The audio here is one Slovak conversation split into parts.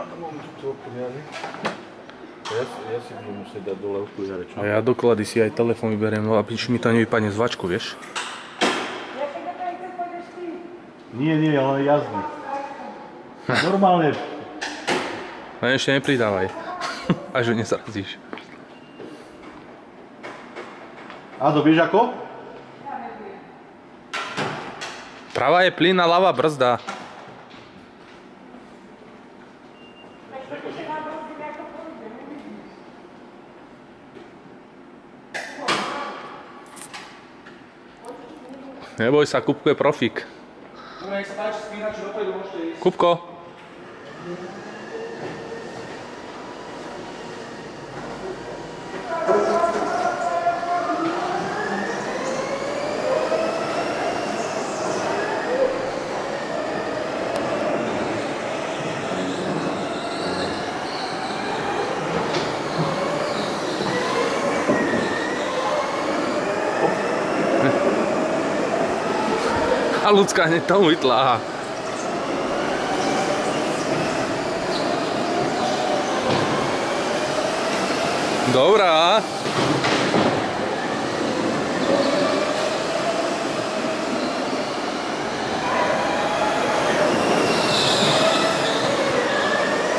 mám tu okuliare. Ja si budem musieť dať dole okuliare, čo? A ja doklady si aj telefón vyberiem, no aby mi to nevypadne z vačku, vieš? Nie, ale jazdí. Normálne. A ešte nepridávaj, až ho nezrazíš. Ado, vieš ako? Pravá je plyn a ľavá brzda. Neboj sa, Kupko je profík. Kupko. A ľudská hneď tomu vytláha. Dobrá.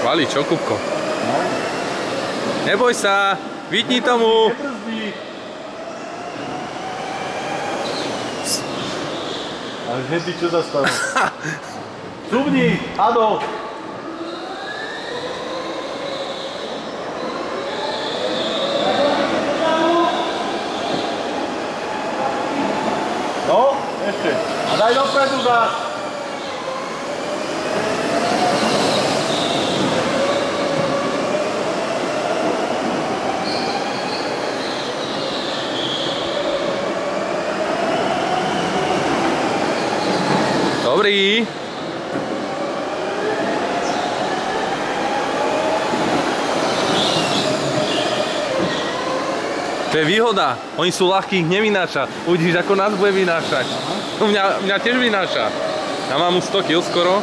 Valí, čo, Kupko? No. Neboj sa, vytni tomu. Ale hneď ty čo zastanú? Zubni, Ado! No, ešte. A daj dopredu zás. Dobrý. To je výhoda. Oni sú ľahkí, ich nevynáša. Uvidíš, ako nás bude vynášať. Mňa tiež vynáša. Ja mám už 100 kg skoro.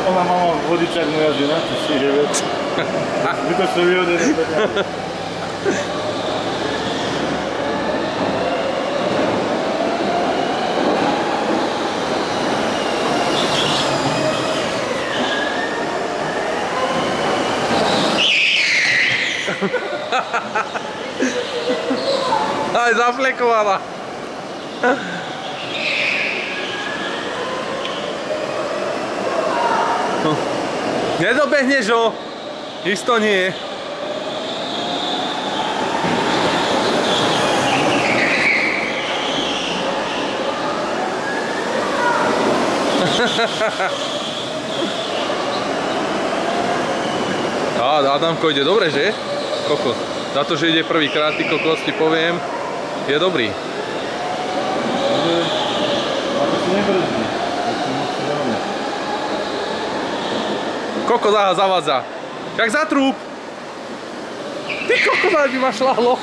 Ona mama vodičák moja žena, ty si je vec. Zbytočné vyhodenie. Aj zaflekovala. Nedobehneš ho? Isto nie. Adamko ide dobre, že? Kokos. Za to, že ide prvýkrát, ty kokos, ti poviem, je dobrý. Ale si nebrzdí. Kokos zavádza. Jak za trúb. Ty kokos, by ma šľahlo.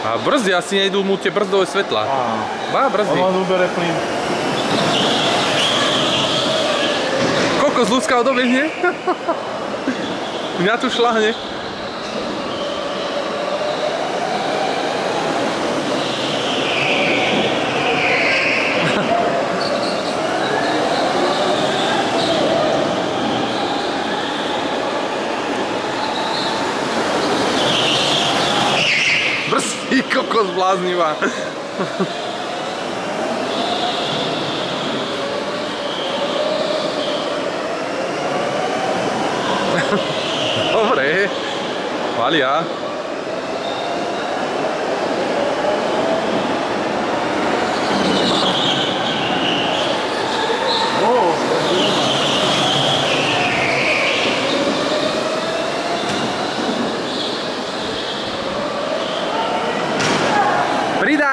A brzdy asi nejdú mu tie brzdové svetlá. Bá, brzdy. On len ubere plyn. Kokos, ľudská odobehne. Mňa tu šľahne. Brzdí, kokos bláznivá. Dobre. Chvália.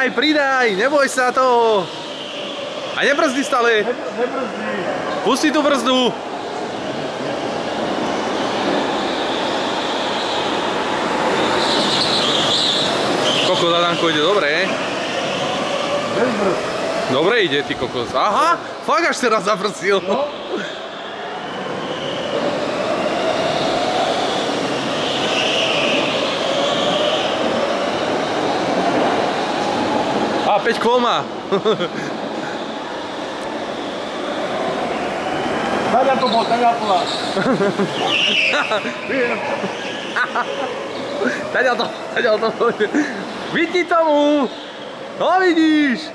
Pridaj, neboj sa toho. A nebrzdi stále. Nebrzdí. Pusti tú brzdu. Kokos, Adamko, ide dobre. Bez brzd. Dobre ide, ty kokos. Aha, fakt až teraz zabrzdil. No. A, 5 kôl má. Taďa to bol, taďa to bol. Taďal to. Vidí tomu. No vidíš.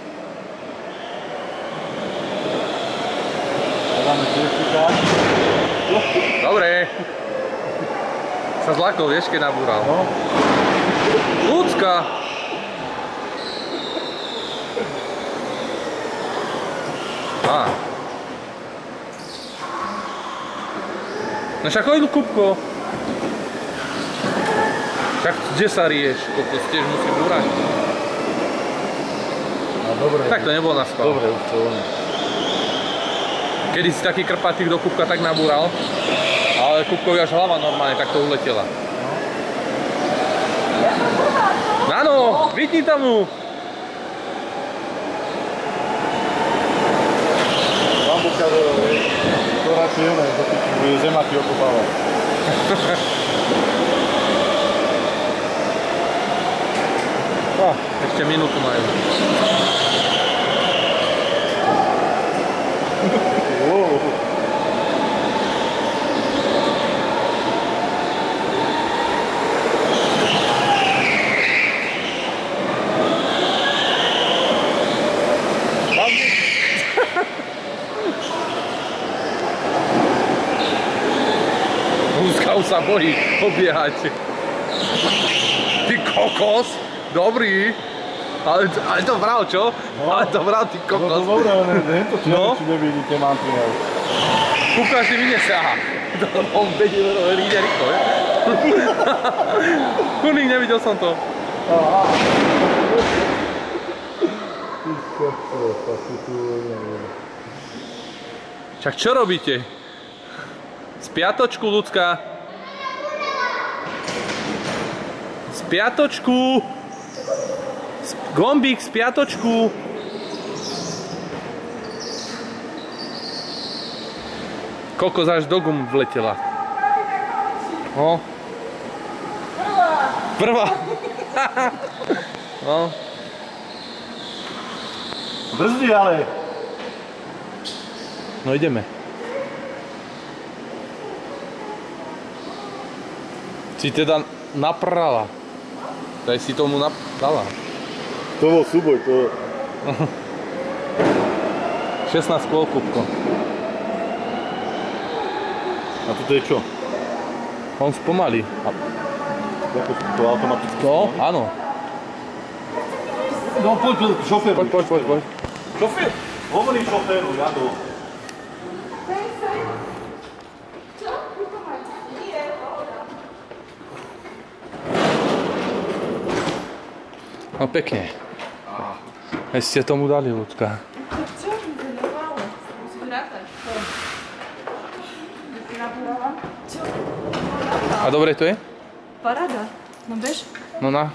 Dáme tiežka. Dobre. Sa zlakol, vieš, keď nabúral. No. Ľudská. Á. No však choď, Kupko. Tak kde sa rieš? Kokos, tiež musí búrať. No dobre. Tak to nebolo na schvál. Dobre, už to ono. Kedy si taký krpatýk do Kupka tak nabúral, ale Kupkovi až hlava normálne takto uletela. Áno, vytni tomu! Bambuka, to radšej ono, bude zemaky okopávať. Ešte minútu majú. Ľudská už sa bojí obiehať. Ty kokos, dobrý. Ale to bral, čo? No. Ale to bral, ty kokos. No to dobré, ale hento No. či nevidíte mantinel. Kupka si vyniesie, aha. On ide rýchlo, je? Kurník, nevidel som to. Aha. Čak čo robíte? Spiatočku, ľudská. Spiatočku. Gombík, spiatočku. Kokos až do gum vletela. No. Prvá. No. Brzdi ale. No ideme. Si teda naprala. Daj si tomu naprala. To bol súboj, to... 16 kôl, Kupko. A toto je čo? On spomalí. Ako to automaticky? To? Áno. No poď, šofér. Poď. Šofér? Hovorí šoféru, Jado. No pekne. Ste tomu dali, ľudská. Čo? Musím rátať. A dobre to je? Paráda. No bež. No na.